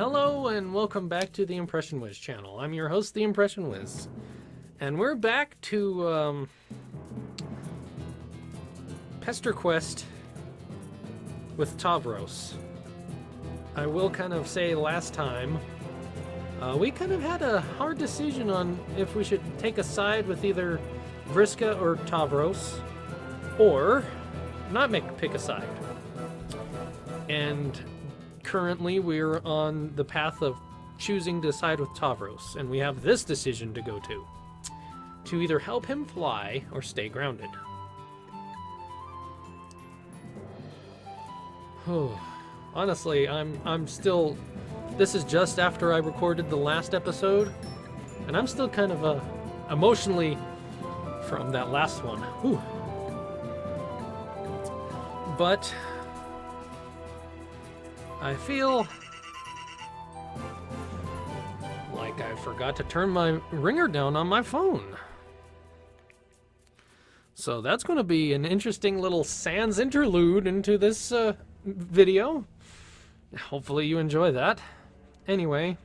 Hello and welcome back to the Impression Wiz channel. I'm your host, the Impression Wiz. And we're back to Pesterquest with Tavros. I will kind of say last time, we kind of had a hard decision on if we should take a side with either Vriska or Tavros, or not pick a side. And currently we're on the path of choosing to side with Tavros, and we have this decision to go to either help him fly or stay grounded. Honestly, I'm still, this is just after I recorded the last episode, and I'm still kind of emotionally from that last one. Whew. But I feel like I forgot to turn my ringer down on my phone. So that's going to be an interesting little sans interlude into this video. Hopefully you enjoy that. Anyway,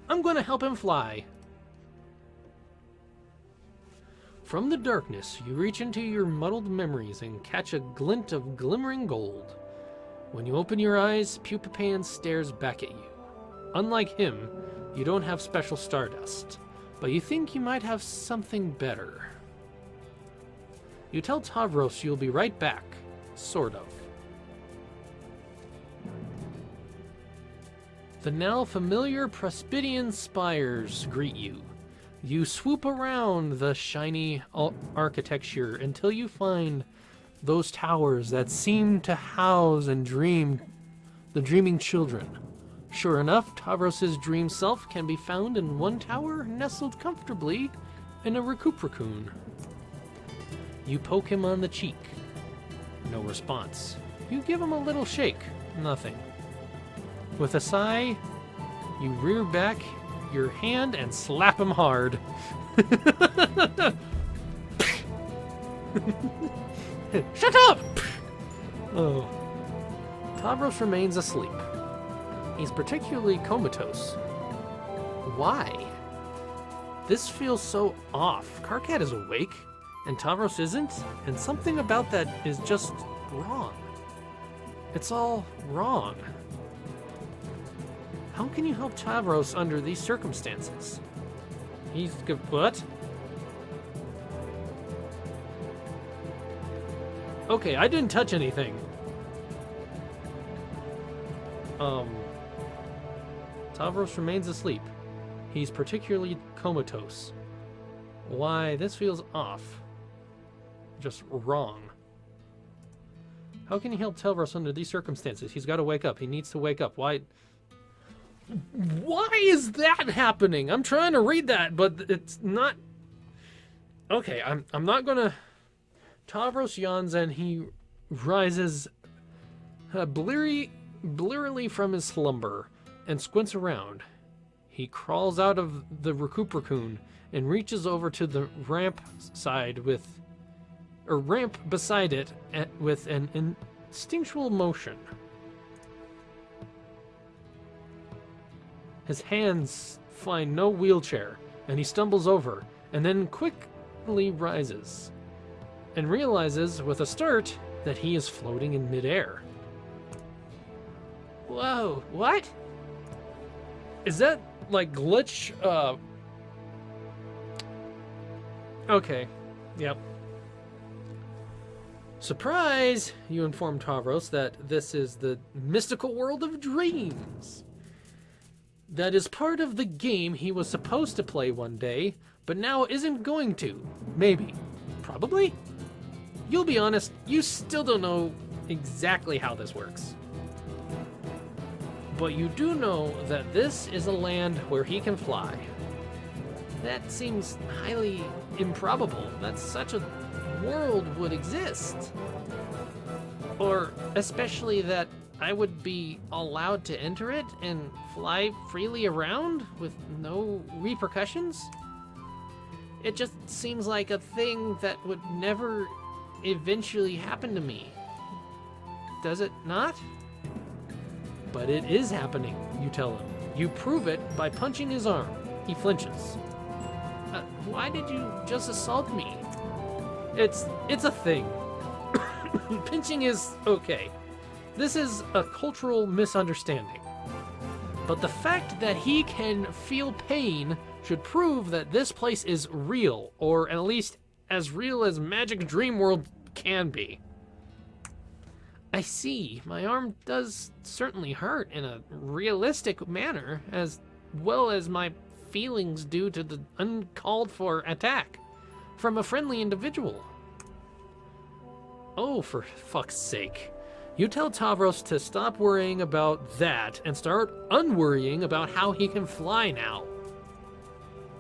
I'm going to help him fly. From the darkness, you reach into your muddled memories and catch a glint of glimmering gold. When you open your eyes, Pupapan stares back at you. Unlike him, you don't have special stardust, but you think you might have something better. You tell Tavros you'll be right back, sort of. The now familiar Prospidian spires greet you. You swoop around the shiny architecture until you find those towers that seem to house and dream the dreaming children. Sure enough, Tavros' dream self can be found in one tower nestled comfortably in a raccoon. You poke him on the cheek. No response. You give him a little shake. Nothing. With a sigh, you rear back your hand and slap him hard. Shut up! Oh. Tavros remains asleep. He's particularly comatose. Why? This feels so off. Karkat is awake, and Tavros isn't, and something about that is just wrong. It's all wrong. How can you help Tavros under these circumstances? He's good. What? Okay, I didn't touch anything. Tavros remains asleep. He's particularly comatose. Why, this feels off. Just wrong. How can you help Tavros under these circumstances? He's got to wake up. He needs to wake up. Why is that happening? I'm trying to read that, but it's not. Okay, I'm not gonna. Tavros yawns and he rises blearily from his slumber and squints around. He crawls out of the raccoon and reaches over to the ramp beside it with an instinctual motion. His hands find no wheelchair, and he stumbles over, and then quickly rises, and realizes with a start that he is floating in midair. Whoa, what? Is that like glitch? Okay, yep. Surprise! You inform Tavros that this is the mystical world of dreams. That is part of the game he was supposed to play one day, but now isn't going to. Maybe. Probably? You'll be honest, you still don't know exactly how this works. But you do know that this is a land where he can fly. That seems highly improbable that such a world would exist. Or especially that I would be allowed to enter it and fly freely around with no repercussions? It just seems like a thing that would never eventually happen to me. Does it not? But it is happening, you tell him. You prove it by punching his arm. He flinches. Why did you just assault me? It's a thing. Pinching is okay. This is a cultural misunderstanding. But the fact that he can feel pain should prove that this place is real, or at least as real as Magic Dream World can be. I see. My arm does certainly hurt in a realistic manner, as well as my feelings due to the uncalled for attack from a friendly individual. Oh, for fuck's sake. You tell Tavros to stop worrying about that and start unworrying about how he can fly now.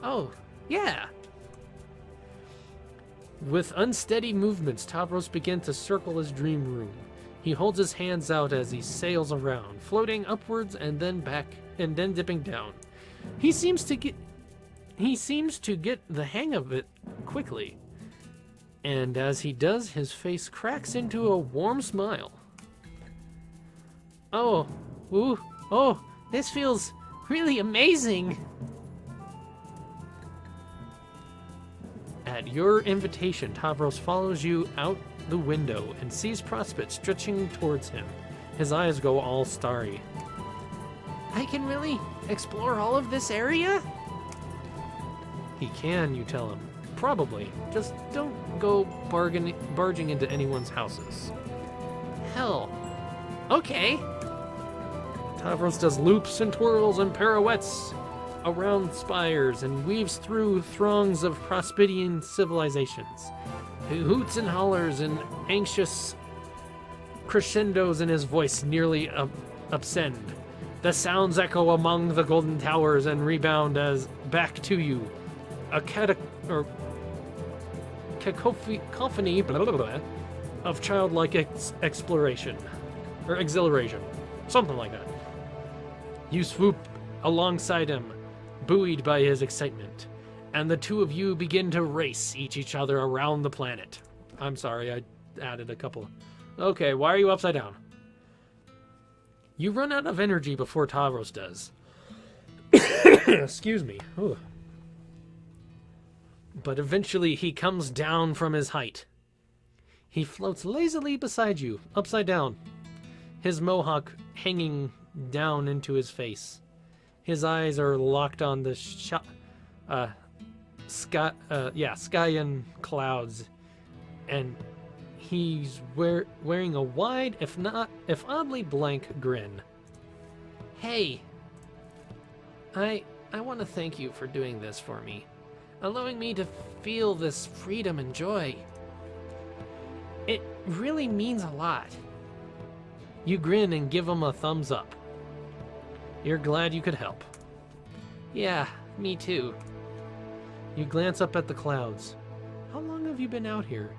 Oh, yeah. With unsteady movements, Tavros begins to circle his dream room. He holds his hands out as he sails around, floating upwards and then back, and then dipping down. He seems to get the hang of it quickly. And as he does, his face cracks into a warm smile. Oh, ooh, oh, this feels really amazing. At your invitation, Tavros follows you out the window and sees Prospect stretching towards him. His eyes go all starry. I can really explore all of this area? He can, you tell him. Probably. Just don't go barging into anyone's houses. Hell. Okay. Tavros does loops and twirls and pirouettes around spires and weaves through throngs of Prospidian civilizations. He hoots and hollers in anxious crescendos in his voice nearly ascend. The sounds echo among the golden towers and rebound as back to you. A cacophony blah, blah, blah, of childlike exploration. Or exhilaration. Something like that. You swoop alongside him, buoyed by his excitement, and the two of you begin to race each other around the planet. I'm sorry, I added a couple. Okay, why are you upside down? You run out of energy before Tavros does. Excuse me. Ooh. But eventually he comes down from his height. He floats lazily beside you, upside down, his mohawk hanging down into his face. His eyes are locked on the sky and clouds, and he's wearing a wide, if oddly blank grin. Hey, I want to thank you for doing this for me, allowing me to feel this freedom and joy. It really means a lot. You grin and give him a thumbs up. You're glad you could help. Yeah, me too. You glance up at the clouds. How long have you been out here?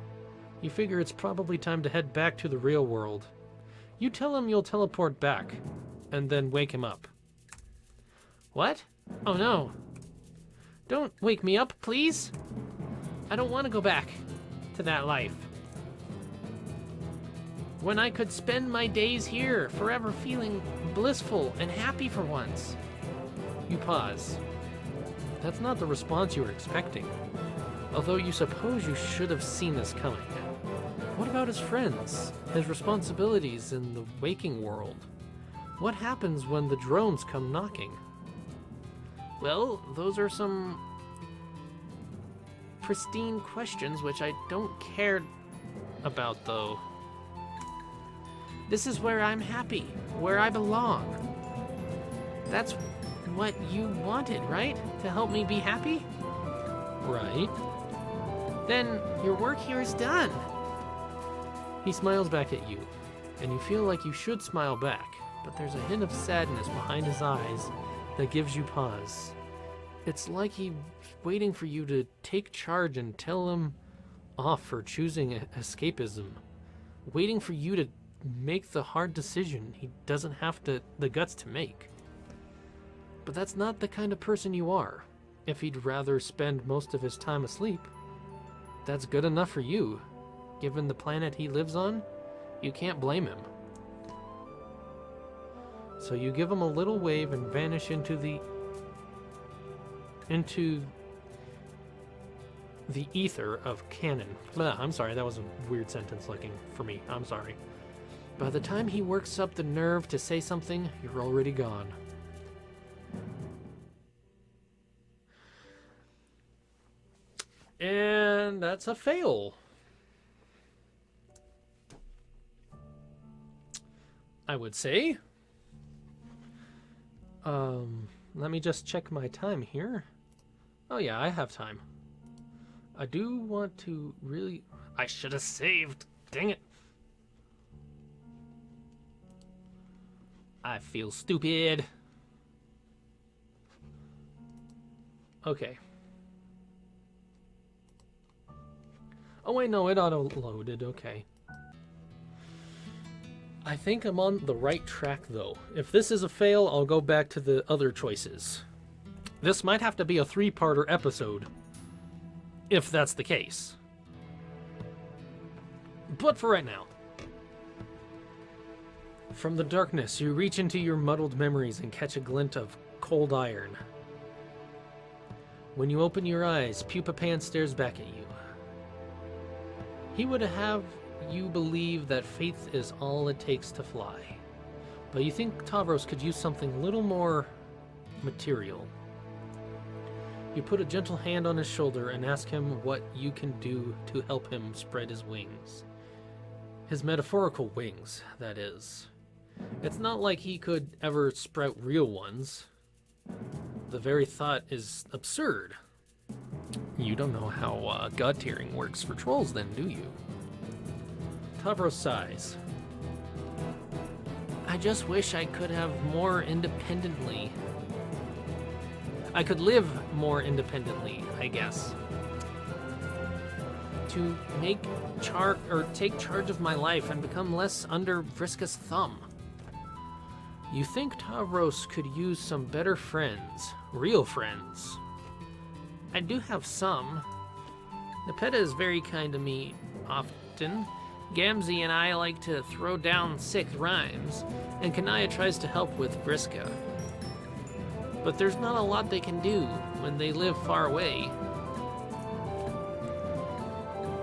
You figure it's probably time to head back to the real world. You tell him you'll teleport back, and then wake him up. What? Oh no. Don't wake me up, please. I don't want to go back to that life. When I could spend my days here, forever feeling blissful and happy for once. You pause. That's not the response you were expecting, although you suppose you should have seen this coming. What about his friends, his responsibilities in the waking world? What happens when the drones come knocking? Well, those are some pristine questions which I don't care about, though. This is where I'm happy, where I belong. That's what you wanted, right? To help me be happy? Right. Then your work here is done. He smiles back at you, and you feel like you should smile back, but there's a hint of sadness behind his eyes that gives you pause. It's like he's waiting for you to take charge and tell him off for choosing escapism. Waiting for you to make the hard decision he doesn't have the guts to make. But that's not the kind of person you are. If he'd rather spend most of his time asleep, that's good enough for you. Given the planet he lives on, you can't blame him. So you give him a little wave and vanish into the ether of cannon. Blah, I'm sorry, that was a weird sentence looking for me. I'm sorry. By the time he works up the nerve to say something, you're already gone. And that's a fail. I would say. Let me just check my time here. Oh yeah, I have time. I do want to really... I should have saved. Dang it. I feel stupid. Okay. Oh wait, no, it auto-loaded. Okay. I think I'm on the right track, though. If this is a fail, I'll go back to the other choices. This might have to be a 3-parter episode, if that's the case. But for right now. From the darkness, you reach into your muddled memories and catch a glint of cold iron. When you open your eyes, Pupa Pan stares back at you. He would have you believe that faith is all it takes to fly. But you think Tavros could use something a little more material. You put a gentle hand on his shoulder and ask him what you can do to help him spread his wings. His metaphorical wings, that is. It's not like he could ever sprout real ones. The very thought is absurd. You don't know how god-tiering works for trolls then, do you? Tavros sighs. I just wish I could have more independently. I could live more independently, I guess. To take charge of my life and become less under Vriska's thumb. You think Tavros could use some better friends, real friends. I do have some. Nepeta is very kind to me often. Gamzee and I like to throw down sick rhymes, and Kanaya tries to help with Vriska. But there's not a lot they can do when they live far away.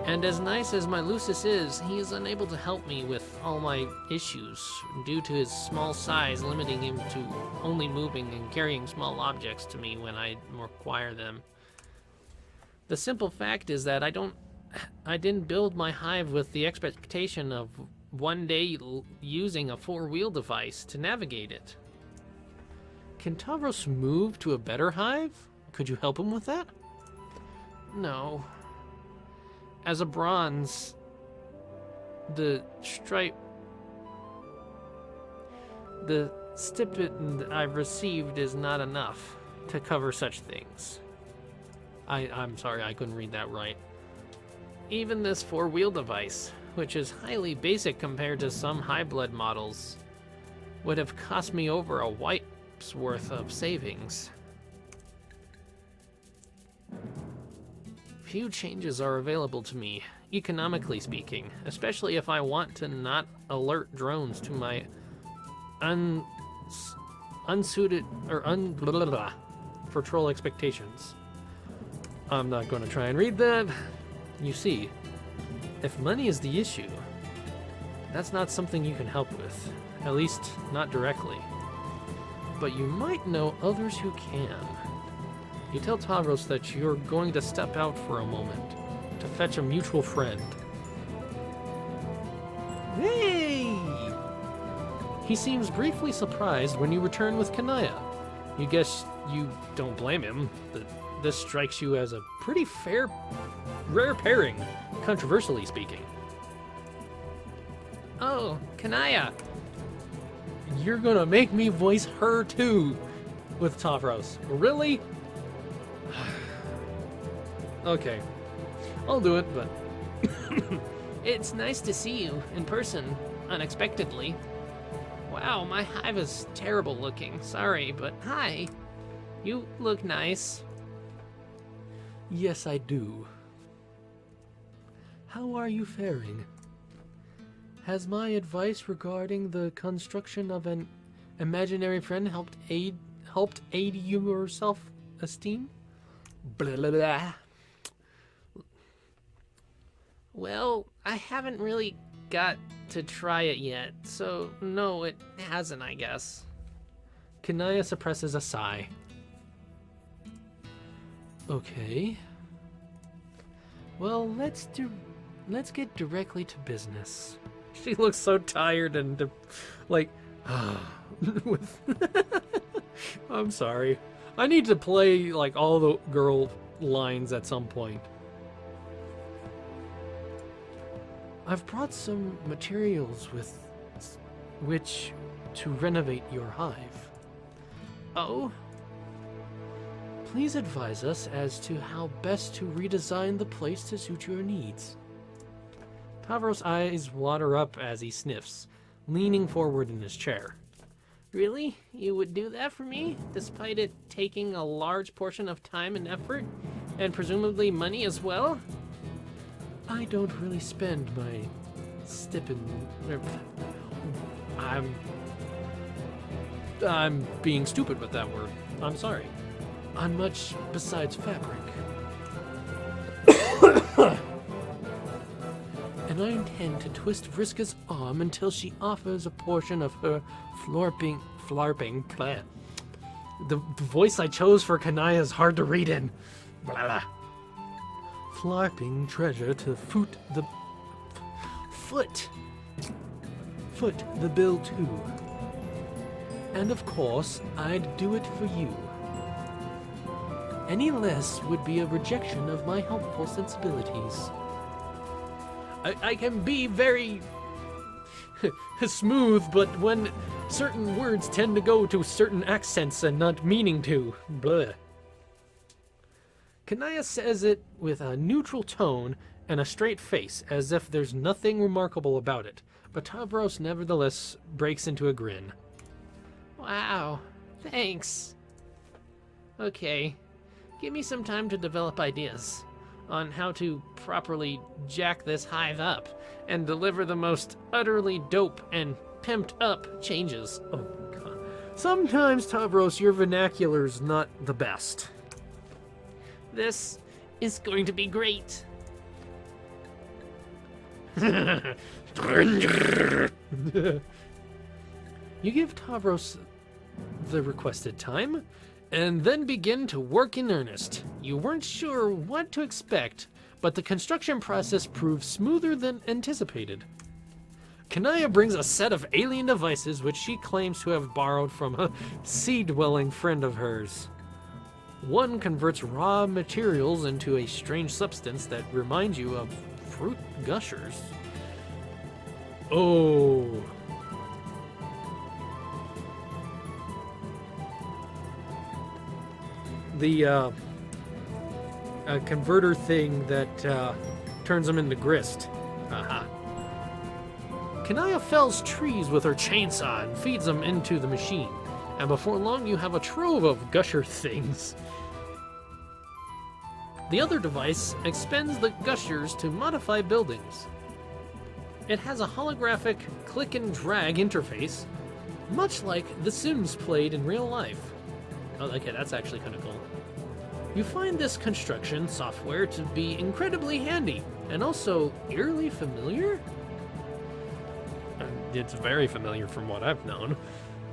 And as nice as my Lucis is, he is unable to help me with all my issues due to his small size limiting him to only moving and carrying small objects to me when I require them. The simple fact is that I didn't build my hive with the expectation of one day using a 4-wheel device to navigate it. Can Tavros move to a better hive? Could you help him with that? No. As a bronze, the stipend I've received is not enough to cover such things. I'm sorry, I couldn't read that right. Even this 4-wheel device, which is highly basic compared to some high-blood models, would have cost me over a wipe's worth of savings. Few changes are available to me, economically speaking, especially if I want to not alert drones to my unsuited or for troll expectations. I'm not going to try and read that. You see, if money is the issue, that's not something you can help with, at least not directly. But you might know others who can. You tell Tavros that you're going to step out for a moment to fetch a mutual friend. Hey! He seems briefly surprised when you return with Kanaya. You guess you don't blame him. This strikes you as a pretty rare pairing, controversially speaking. Oh, Kanaya. You're gonna make me voice her too with Tavros. Really? Okay. I'll do it, but... It's nice to see you in person, unexpectedly. Wow, my hive is terrible looking. Sorry, but hi. You look nice. Yes, I do. How are you faring? Has my advice regarding the construction of an imaginary friend helped aid your self-esteem? Blah, blah, blah. Well, I haven't really got to try it yet, so no, it hasn't, I guess. Kanaya suppresses a sigh. Okay. Well, let's get directly to business. She looks so tired and like, I'm sorry. I need to play like all the girl lines at some point. I've brought some materials with which to renovate your hive. Oh? Please advise us as to how best to redesign the place to suit your needs. Tavros' eyes water up as he sniffs, leaning forward in his chair. Really? You would do that for me, despite it taking a large portion of time and effort, and presumably money as well? I don't really spend my stipend. I'm being stupid with that word. I'm sorry. On much besides fabric. And I intend to twist Vriska's arm until she offers a portion of her flarping plan. The voice I chose for Kanaya is hard to read in. Blah, blah. Flarping treasure to foot the bill too. And of course, I'd do it for you. Any less would be a rejection of my helpful sensibilities. I can be very smooth, but when certain words tend to go to certain accents and not meaning to. Blah. Kanaya says it with a neutral tone and a straight face, as if there's nothing remarkable about it, but Tavros nevertheless breaks into a grin. Wow, thanks. Okay, give me some time to develop ideas on how to properly jack this hive up and deliver the most utterly dope and pimped up changes. Oh, God. Sometimes, Tavros, your vernacular's not the best. This is going to be great. You give Tavros the requested time, and then begin to work in earnest. You weren't sure what to expect, but the construction process proved smoother than anticipated. Kanaya brings a set of alien devices which she claims to have borrowed from a sea-dwelling friend of hers. One converts raw materials into a strange substance that reminds you of fruit gushers. Oh. The converter thing that turns them into grist. Aha. Kanaya fells trees with her chainsaw and feeds them into the machine, and before long you have a trove of gusher things. The other device expends the gushers to modify buildings. It has a holographic click and drag interface, much like The Sims played in real life. Oh, okay, that's actually kind of cool. You find this construction software to be incredibly handy, and also eerily familiar? It's very familiar from what I've known.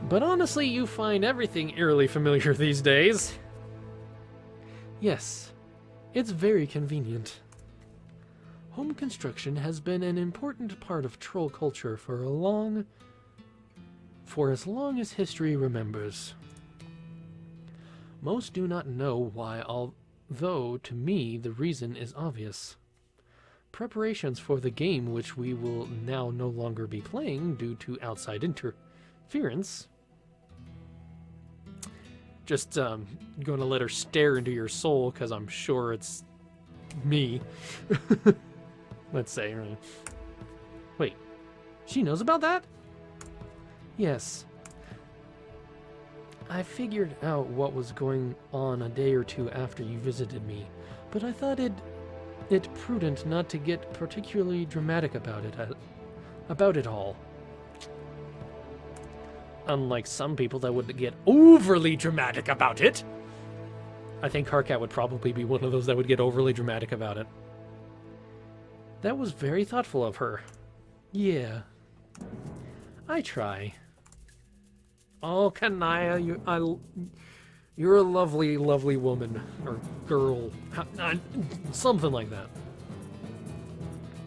But honestly, you find everything eerily familiar these days. Yes, it's very convenient. Home construction has been an important part of troll culture for as long as history remembers. Most do not know why, although to me the reason is obvious. Preparations for the game, which we will now no longer be playing due to outside interference. Just going to let her stare into your soul, because I'm sure it's me. Let's say. Wait, she knows about that? Yes. I figured out what was going on a day or two after you visited me, but I thought it prudent not to get particularly dramatic about it all. Unlike some people that would get overly dramatic about it. I think Harkat would probably be one of those that would get overly dramatic about it. That was very thoughtful of her. Yeah. I try. Oh, Kanaya, you're a lovely, lovely woman. Or girl. Something like that.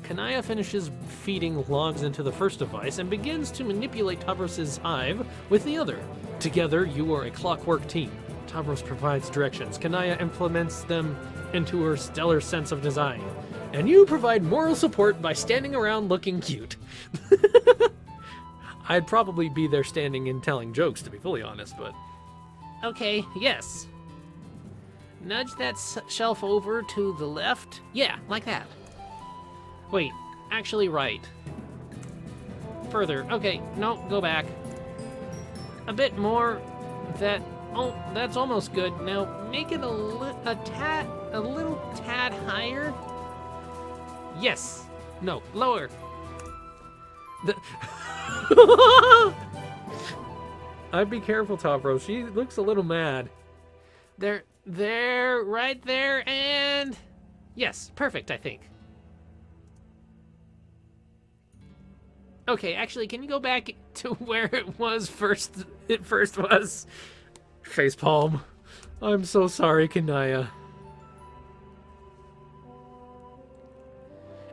Kanaya finishes feeding logs into the first device and begins to manipulate Tavros's hive with the other. Together, you are a clockwork team. Tavros provides directions. Kanaya implements them into her stellar sense of design. And you provide moral support by standing around looking cute. I'd probably be there standing and telling jokes, to be fully honest, but... Okay, yes. Nudge that shelf over to the left. Yeah, like that. Wait, actually right. Further. Okay, no, go back. A bit more. Oh, that's almost good. Now, make it a little tad higher. Yes. No, lower. I'd be careful, Tavros. She looks a little mad. There, right there, and... Yes, perfect, I think. Okay, actually, can you go back to where it was first? It first was... Facepalm. I'm so sorry, Kanaya.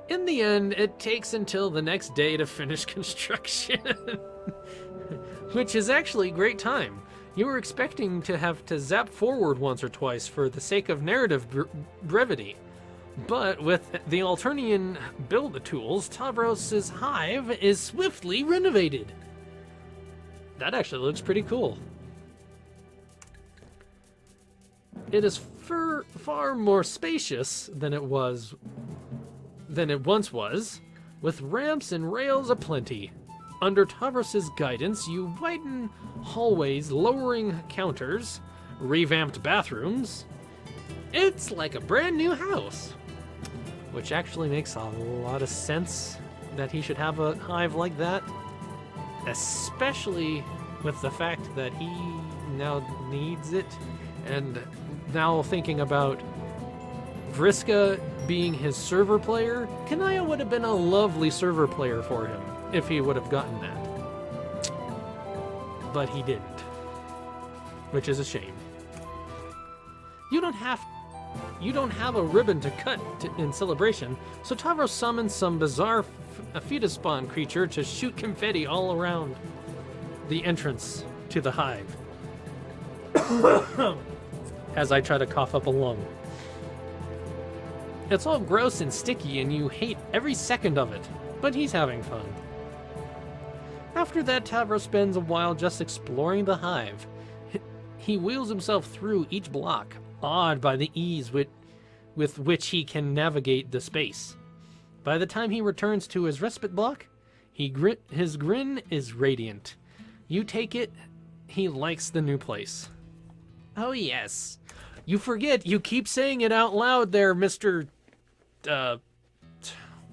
In the end, it takes until the next day to finish construction. Which is actually great time. You were expecting to have to zap forward once or twice for the sake of narrative brevity. But with the Alternian build tools, Tavros' hive is swiftly renovated. That actually looks pretty cool. It is far more spacious than it once was, with ramps and rails aplenty. Under Tavros' guidance, you widen hallways, lowering counters, revamped bathrooms. It's like a brand new house. Which actually makes a lot of sense that he should have a hive like that. Especially with the fact that he now needs it. And now thinking about Vriska being his server player, Kanaya would have been a lovely server player for him if he would have gotten that. But he didn't. Which is a shame. You don't have a ribbon to cut in celebration, so Tavros summons some bizarre fetus spawn creature to shoot confetti all around the entrance to the hive. As I try to cough up a lung. It's all gross and sticky and you hate every second of it, but he's having fun. After that, Tavros spends a while just exploring the hive. He wheels himself through each block, awed by the ease with which he can navigate the space. By the time he returns to his respite block, his grin is radiant. You take it, he likes the new place. Oh yes. You forget, you keep saying it out loud there, Mr.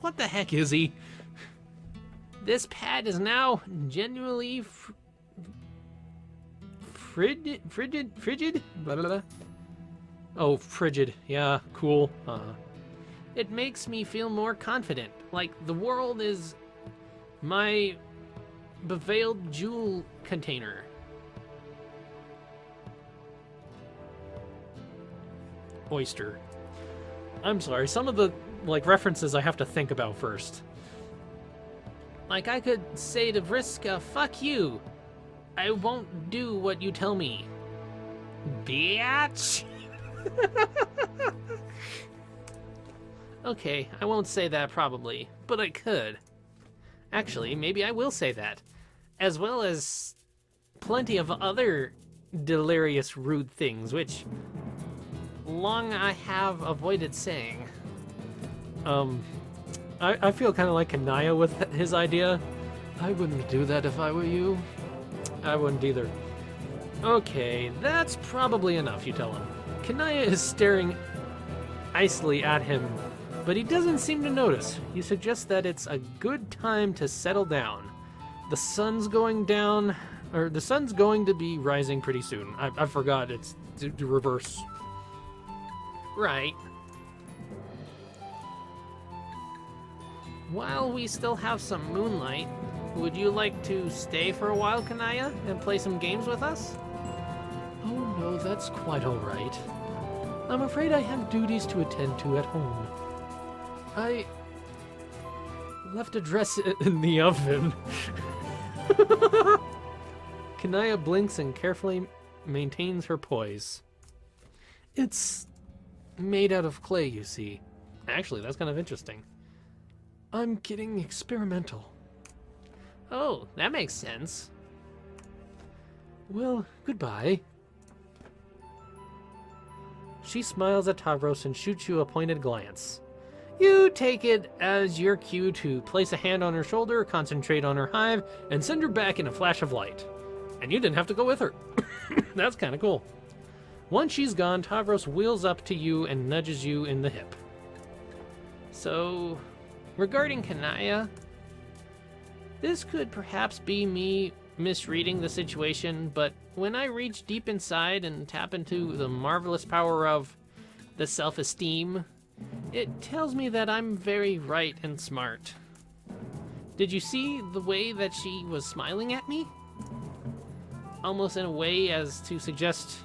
What the heck is he? This pad is now genuinely frigid? Blah, blah, blah. Oh, frigid. Yeah, cool. It makes me feel more confident. Like the world is my beveiled jewel container. Oyster. I'm sorry, some of the references I have to think about first. Like I could say to Vriska, fuck you. I won't do what you tell me. Bitch. Okay, I won't say that probably, but I could. Actually, maybe I will say that. As well as plenty of other delirious rude things, which long I have avoided saying. I feel kind of like Kanaya with his idea. I wouldn't do that if I were you. I wouldn't either. Okay, that's probably enough, you tell him. Kanaya is staring icily at him, but he doesn't seem to notice. He suggests that it's a good time to settle down. The sun's going down, or the sun's going to be rising pretty soon. I forgot it's to reverse. Right. While we still have some moonlight, would you like to stay for a while, Kanaya, and play some games with us? Oh no, that's quite all right. I'm afraid I have duties to attend to at home. I left a dress in the oven. Kanaya blinks and carefully maintains her poise. It's made out of clay, you see. Actually, that's kind of interesting. I'm getting experimental. Oh, that makes sense. Well, goodbye. She smiles at Tavros and shoots you a pointed glance. You take it as your cue to place a hand on her shoulder, concentrate on her hive, and send her back in a flash of light. And you didn't have to go with her. That's kind of cool. Once she's gone, Tavros wheels up to you and nudges you in the hip. So, regarding Kanaya, this could perhaps be me misreading the situation, but when I reach deep inside and tap into the marvelous power of the self-esteem, it tells me that I'm very right and smart. Did you see the way that she was smiling at me? Almost in a way as to suggest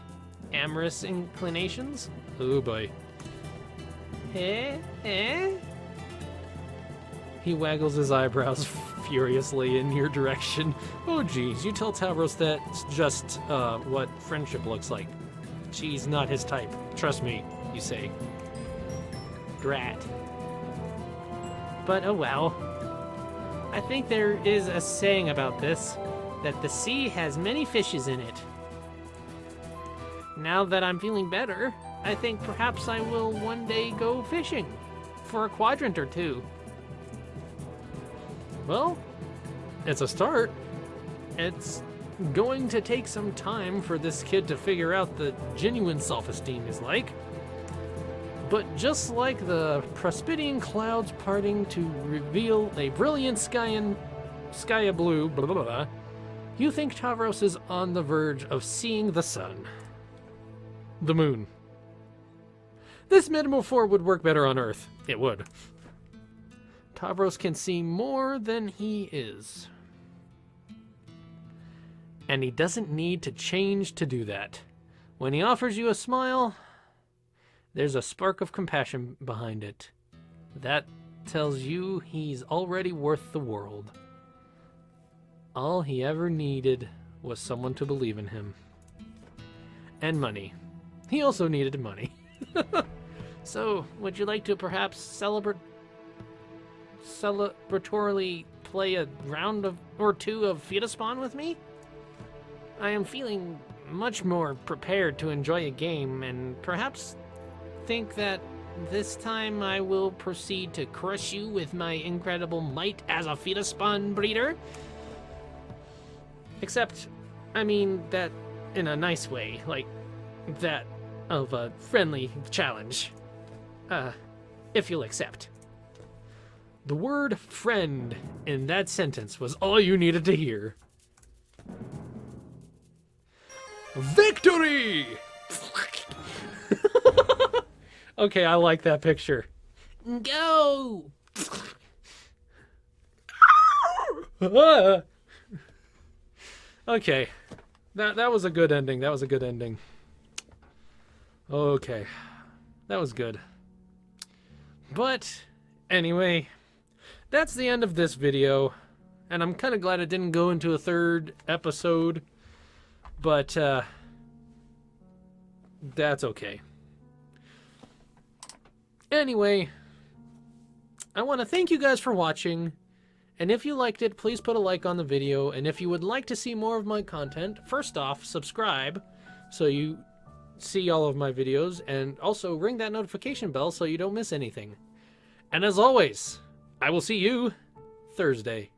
amorous inclinations? Oh boy. Eh? He waggles his eyebrows furiously in your direction. Oh geez, you tell Tavros that's just what friendship looks like. She's not his type. Trust me, you say. Drat. But oh well. I think there is a saying about this, that the sea has many fishes in it. Now that I'm feeling better, I think perhaps I will one day go fishing for a quadrant or two. Well, it's a start. It's going to take some time for this kid to figure out the genuine self-esteem is like. But just like the Prospidian clouds parting to reveal a brilliant sky of blue, blah, blah, blah, you think Tavros is on the verge of seeing the sun. The moon. This metaphor would work better on Earth. It would. Tavros can see more than he is. And he doesn't need to change to do that. When he offers you a smile, there's a spark of compassion behind it. That tells you he's already worth the world. All he ever needed was someone to believe in him. And money. He also needed money. So, would you like to perhaps celebratorily play a round or two of fetus spawn with me? I am feeling much more prepared to enjoy a game, and perhaps think that this time I will proceed to crush you with my incredible might as a fetus spawn breeder. Except, I mean that in a nice way, like that of a friendly challenge. If you'll accept. The word friend in that sentence was all you needed to hear. Victory! Okay, I like that picture. Go! Okay. That was a good ending. That was a good ending. Okay. That was good. But, anyway, that's the end of this video. And I'm kind of glad it didn't go into a third episode. But, that's okay. Anyway, I want to thank you guys for watching. And if you liked it, please put a like on the video. And if you would like to see more of my content, first off, subscribe so you see all of my videos, and also ring that notification bell so you don't miss anything. And as always, I will see you Thursday.